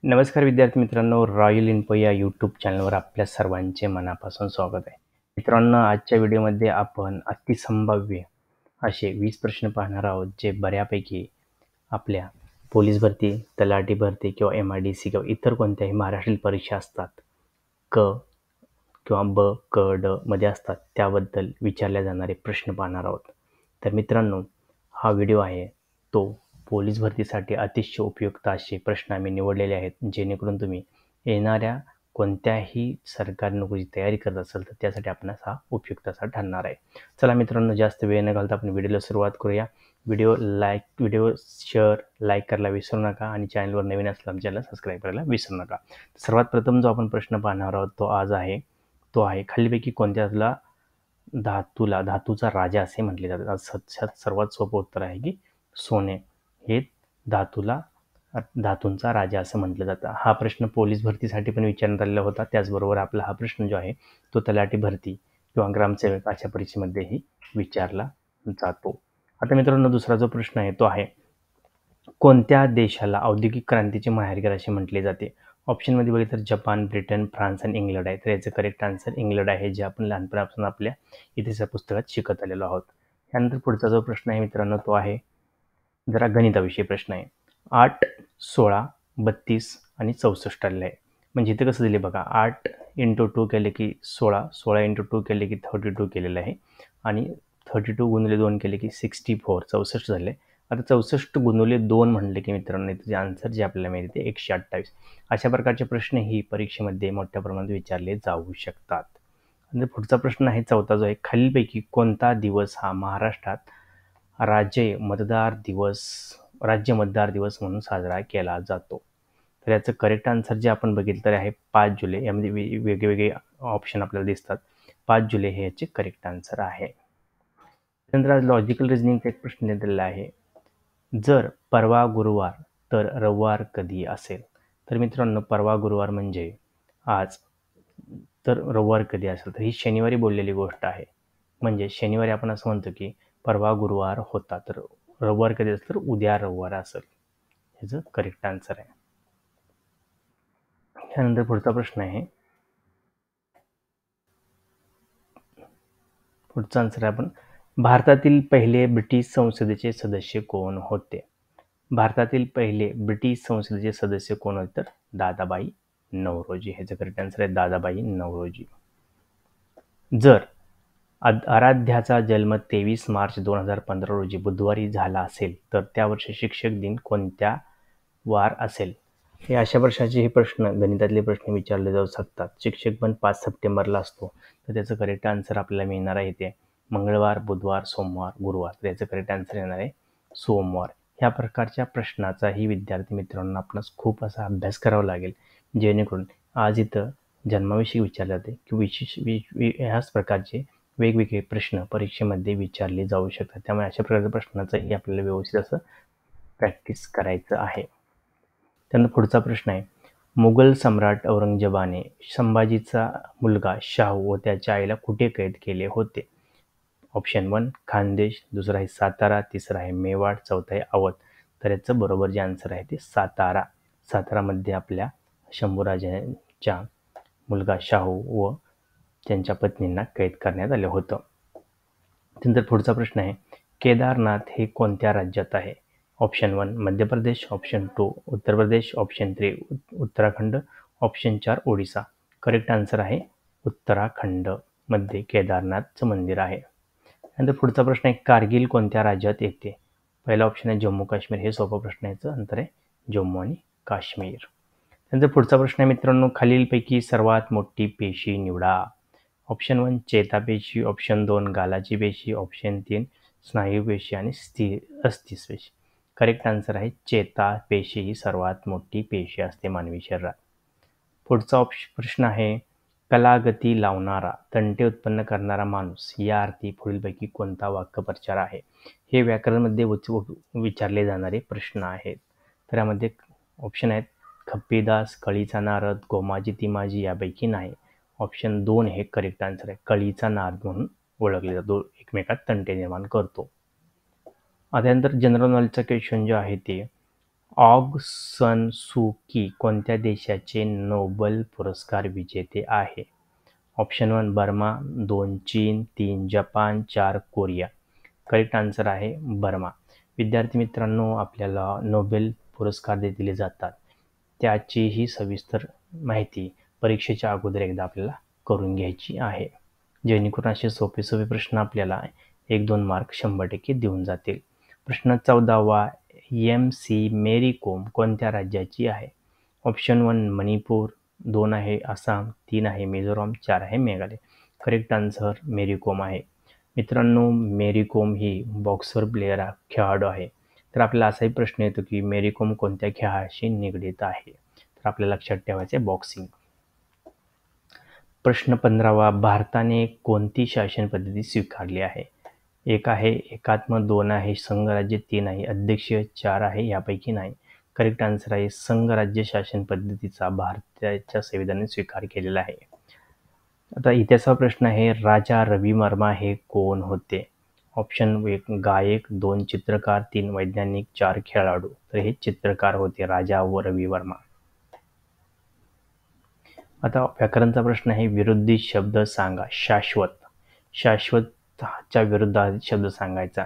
नमस्कार विद्यार्थी मित्रांनो, रॉयल इन्फो या यूट्यूब चॅनलवर आपल्या सर्वांचे मनापासून स्वागत आहे. मित्रांनो, आजच्या व्हिडिओमध्ये आपण अतिसंभाव्य असे 20 प्रश्न पाहणार आहोत, जे बऱ्यापैकी आपल्या पोलीस भरती, तलाठी भरती किंवा MIDC किंवा इतर कोणत्याही महाराष्ट्रीय परीक्षा असतात, क किंवा ब, क, ड मध्ये असतात, त्याबद्दल विचारले जाणारे प्रश्न पाहणार आहोत. तर मित्रांनो, हा व्हिडिओ आहे तो पोलीस भरतीसाठी अतिशय उपयुक्त असे प्रश्न आम्ही निवडलेले आहेत, जेणेकरून तुम्ही येणाऱ्या कोणत्याही सरकारी नोकरीची तयारी करत असाल तर त्यासाठी आपणास हा उपयुक्त असा ठरणार आहे. चला मित्रांनो, जास्त वेळ न घालता आपण व्हिडिओला सुरुवात करूया. व्हिडिओ शेअर, लाईक करायला विसरू नका आणि चॅनलवर नवीन असल्यास चॅनल सबस्क्राईब करायला विसरू नका. सर्वात प्रथम जो आपण प्रश्न पाहणार आहोत तो आहे खालीलपैकी कोणत्याला धातूचा राजा असे म्हटले जाते. सर्वात सोपं उत्तर आहे की सोने हे धातूंचा राजा असं म्हटलं जातं. हा प्रश्न पोलीस भरतीसाठी पण विचारण्यात आलेला होता. त्याचबरोबर आपला हा प्रश्न जो आहे तो तलाठी भरती किंवा ग्रामसेवक अशा परीक्षेमध्येही विचारला जातो. आता मित्रांनो, दुसरा जो प्रश्न आहे तो आहे कोणत्या देशाला औद्योगिक क्रांतीचे माहेरघर असे म्हटले जाते. ऑप्शनमध्ये बघितलं तर जपान, ब्रिटन, फ्रान्स आणि इंग्लंड आहे. तर याचं करेक्ट आन्सर इंग्लंड आहे, जे आपण लहानपणापासून आपल्या इतिहास पुस्तकात शिकत आलेलो आहोत. त्यानंतर पुढचा जो प्रश्न आहे मित्रांनो तो आहे जरा गणिताविषयी प्रश्न आहे. 8, 16, 32 आणि 64 आलेलं आहे. म्हणजे इथे कसं दिले बघा, 8 × 2 केले की 16, 16 × 2 केले की 32 केलेलं आहे आणि 32 गुणिले 2 केले की 64, 64 झाले. आता 64 गुणिले 2 म्हणले की मित्रांनो त्याचे आन्सर जे आपल्याला मिळते 128. अशा प्रकारचे प्रश्न ही परीक्षेमध्ये मोठ्या प्रमाणात विचारले जाऊ शकतात. आणि पुढचा प्रश्न आहे चौथा, जो आहे खालीलपैकी कोणता दिवस हा महाराष्ट्रात राज्य मतदार दिवस म्हणून साजरा केला जातो. तर याचं करेक्ट आन्सर जे आपण बघितलं तर आहे 5 जुलै. यामध्ये वेगवेगळे ऑप्शन आपल्याला दिसतात. 5 जुलै हे याचे करेक्ट आन्सर आहे. त्यानंतर आज लॉजिकल रिझनिंगचा एक प्रश्न दिलेला आहे. जर परवा गुरुवार तर रविवार कधी असेल. तर मित्रांनो, परवा गुरुवार म्हणजे आज, तर रविवार कधी असेल तर ही शनिवारी बोललेली गोष्ट आहे. म्हणजे शनिवारी आपण असं म्हणतो की परवा गुरुवार होता, तर रविवार कधी असेल तर उद्या रविवार असेल. ह्याचं करेक्ट आन्सर आहे. त्यानंतर पुढचा प्रश्न आहे, पुढचा आन्सर आपण भारतातील पहिले ब्रिटिश संसदेचे सदस्य कोण होते. भारतातील पहिले ब्रिटिश संसदेचे सदस्य कोण होते तर दादाबाई नौरोजी. ह्याचं करेक्ट आन्सर आहे दादाबाई नौरोजी. जर आराध्याचा जन्म 23 मार्च 2015 रोजी बुधवारी झाला असेल तर त्या वर्षी शिक्षक दिन कोणत्या वार असेल. हे अशा प्रकारचे हे प्रश्न, गणितातले प्रश्न विचारले जाऊ शकतात. शिक्षक दिन 5 सप्टेंबरला असतो, तर त्याचं करेक्ट आन्सर आपल्याला मिळणार आहे ते मंगळवार, बुधवार, सोमवार, गुरुवार. त्याचं करेक्ट आन्सर येणार आहे सोमवार. ह्या प्रकारच्या प्रश्नाचाही विद्यार्थी मित्रांनो आपणास खूप असा अभ्यास करावा लागेल, जेणेकरून आज इथं जन्माविषयी विचारले जाते की ह्याच प्रकारचे वेगवेगळे प्रश्न परीक्षेमध्ये विचारले जाऊ शकतात. त्यामुळे अशा प्रकारच्या प्रश्नाचंही आपल्याला व्यवस्थित असं प्रॅक्टिस करायचं आहे. त्यानंतर पुढचा प्रश्न आहे, मुघल सम्राट औरंगजेबाने संभाजीचा मुलगा शाहू व त्याच्या आईला कुठे कैद केले होते. ऑप्शन 1 खानदेश, दुसरा आहे सातारा, तिसरा आहे मेवाड, चौथा आहे अवध. तर याचं बरोबर जे आन्सर आहे ते सातारा. सातारामध्ये आपल्या शंभूराजांच्या मुलगा शाहू व त्यांच्या पत्नींना कैद करण्यात आलं होतं. त्यानंतर पुढचा प्रश्न आहे, केदारनाथ हे कोणत्या राज्यात आहे. Option 1 Madhya Pradesh, option 2 Uttar Pradesh, option 3 Uttarakhand, option 4 Odisha. Correct answer आहे उत्तराखंड मध्ये केदारनाथचं मंदिर आहे. त्यानंतर पुढचा प्रश्न आहे, कारगिल कोणत्या राज्यात येते. पहिला ऑप्शन आहे जम्मू काश्मीर. हे सोपा प्रश्न आहे, याचं अंतर आहे जम्मू आणि काश्मीर. त्यानंतर पुढचा प्रश्न आहे मित्रांनो, खालीलपैकी सर्वात मोठी पेशी निवडा. ऑप्शन 1 चेतापेशी, ऑप्शन 2 गालाची पेशी, ऑप्शन 3 स्नायू पेशी आणि अस्थिस पेशी. करेक्ट आन्सर आहे चेतापेशी ही सर्वात मोठी पेशी असते मानवी शरीरात. पुढचा प्रश्न आहे, कलागती लावणारा, तंटे उत्पन्न करणारा माणूस या अर्थी पुढीलपैकी कोणता वाक्प्रचार आहे. हे व्याकरणमध्ये विचारले जाणारे प्रश्न आहेत. तर यामध्ये ऑप्शन आहेत खप्पीदास, कळीचा नारद, गोमाजी तिमाजी यापैकी नाही. ऑप्शन 2 हे करेक्ट आन्सर आहे. कळीचा नारद म्हणून ओळखले जातो, एकमेकात तंटे निर्माण करतो. त्यानंतर जनरल नॉलेजचा क्वेश्चन जो आहे ते ऑग सन सू की कोणत्या देशाचे नोबेल पुरस्कार विजेते आहे? ऑप्शन 1 बर्मा, 2 चीन, 3 जपान, 4 कोरिया. करेक्ट आन्सर आहे बर्मा. विद्यार्थी मित्रांनो, आपल्याला नोबेल पुरस्कार दिले जातात त्याचीही सविस्तर माहिती परीक्षेच्या अगोदर एकदा आपल्याला करून घ्यायची आहे, जेणेकरून असे सोपे सोपे प्रश्न आपल्याला 1-2 मार्क 100% देऊन जातील. प्रश्न 14वा, MC मेरी कोम कोणत्या राज्याची आहे? ऑप्शन 1 मणिपूर, 2 आहे आसाम, 3 आहे मिझोराम, 4 आहे मेघालय. करेक्ट आन्सर मेरी कोम आहे. मित्रांनो, मेरी कोम ही बॉक्सर प्लेयर खेळाडू आहे. तर आपल्याला असाही प्रश्न येतो की मेरी कोम कोणत्या खेळाशी निगडीत आहे? तर आपल्याला लक्षात ठेवायचे बॉक्सिंग. प्रश्न 15वा, भारताने कोणती शासन पद्धती स्वीकारली आहे? 1 आहे एकात्म, 2 आहे संघराज्य, 3 आहे अध्यक्षीय, 4 आहे यापैकी नाही. करेक्ट आन्सर आहे संघराज्य शासन पद्धतीचा भारताच्या संविधानाने स्वीकार केलेला आहे. आता इतिहासाचा प्रश्न आहे, राजा रविवर्मा हे कोण होते? ऑप्शन 1 गायक, 2 चित्रकार, 3 वैज्ञानिक, 4 खेळाडू. तर हे चित्रकार होते राजा रविवर्मा. आता व्याकरणचा प्रश्न आहे, विरुद्धी शब्द सांगा. शाश्वत, शाश्वतच्या विरुद्धार्थी शब्द सांगायचा.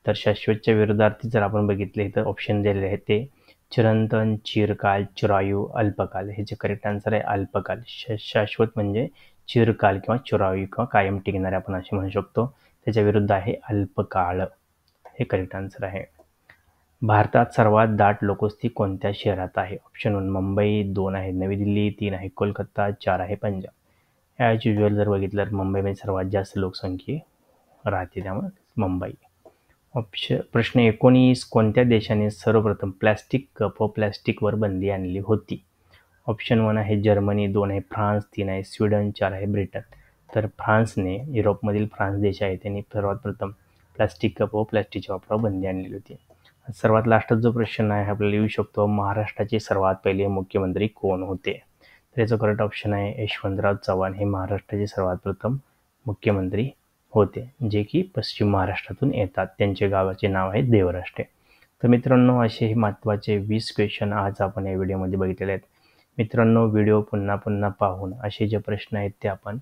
तर शाश्वतच्या विरुद्धार्थी जर आपण बघितले तर ऑप्शन दिलेले आहे ते चिरंतन, चिरकाल, चिरायू, अल्पकाल. हे जे करेक्ट आन्सर आहे अल्पकाल. शाश्वत म्हणजे चिरकाल किंवा चिरायू किंवा कायम टिकणारे आपण असे म्हणू शकतो. त्याच्या विरुद्ध आहे अल्पकाळ. हे करेक्ट आन्सर आहे. भारतात सर्वात दाट लोकवस्ती कोणत्या शहरात आहे? ऑप्शन 1 मुंबई, 2 आहे नवी दिल्ली, 3 आहे कोलकाता, 4 आहे पंजाब. ॲज युजल जर बघितलं तर मुंबईमध्ये सर्वात जास्त लोकसंख्या राहते, त्यामुळे मुंबई. प्रश्न 19, कोणत्या देशाने सर्वप्रथम प्लॅस्टिक कप व प्लॅस्टिकवर बंदी आणली होती? ऑप्शन 1 आहे जर्मनी, 2 आहे फ्रान्स, 3 आहे स्वीडन, 4 आहे ब्रिटन. तर फ्रान्सने, युरोपमधील फ्रान्स देश आहे त्यांनी सर्वात प्रथम प्लॅस्टिक कप व प्लॅस्टिकच्या वापरावर बंदी आणलेली होती. सर्वात लास्टचा जो प्रश्न आहे आपल्याला येऊ शकतो, महाराष्ट्राचे सर्वात पहिले मुख्यमंत्री कोण होते? तर याचं करेक्ट ऑप्शन आहे यशवंतराव चव्हाण. हे महाराष्ट्राचे सर्वात प्रथम मुख्यमंत्री होते, जे की पश्चिम महाराष्ट्रातून येतात. त्यांचे गावाचे नाव आहे देवराष्ट्रे. तर मित्रांनो, असे हे महत्त्वाचे 20 क्वेश्चन आज आपण या व्हिडिओमध्ये बघितलेले आहेत. मित्रांनो, व्हिडिओ पुन्हा पुन्हा पाहून असे जे प्रश्न आहेत ते आपण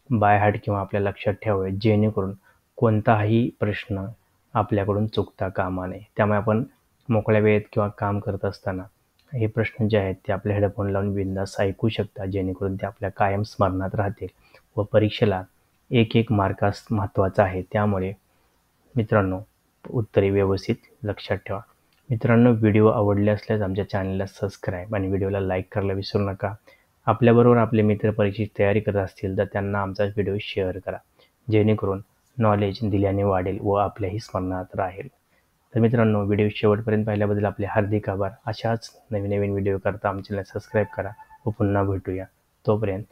बाय हार्ट किंवा आपल्या लक्षात ठेवावे, जेणेकरून कोणताही प्रश्न आपल्याकडून चुकता कामा नये. त्यामुळे आपण मोकळ्या वेळेत किंवा काम करत असताना हे प्रश्न जे आहेत ते आपल्या हेडफोन लावून बिनधास्त ऐकू शकता, जेणेकरून ते आपल्या कायम स्मरणात राहतील व परीक्षेला एक मार्कास महत्त्वाचा आहे. त्यामुळे मित्रांनो, उत्तरे व्यवस्थित लक्षात ठेवा. मित्रांनो, व्हिडिओ आवडले असल्यास आमच्या चॅनलला सबस्क्राईब आणि व्हिडिओला लाईक करायला विसरू नका. आपल्याबरोबर आपले मित्र परीक्षेची तयारी करत असतील तर त्यांना आमचा व्हिडिओ शेअर करा, जेणेकरून नॉलेज दिल्याने वाढेल व आपल्याही स्मरणात राहील. तर मित्रांनो, व्हिडिओ शेवटपर्यंत पाहिल्याबद्दल आपले हार्दिक आभार. अशाच नवीन व्हिडिओ करता आमच्या चॅनल सबस्क्राईब करा व पुन्हा भेटूया. तोपर्यंत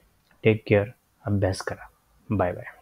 टेक केअर, अभ्यास करा. Bye bye.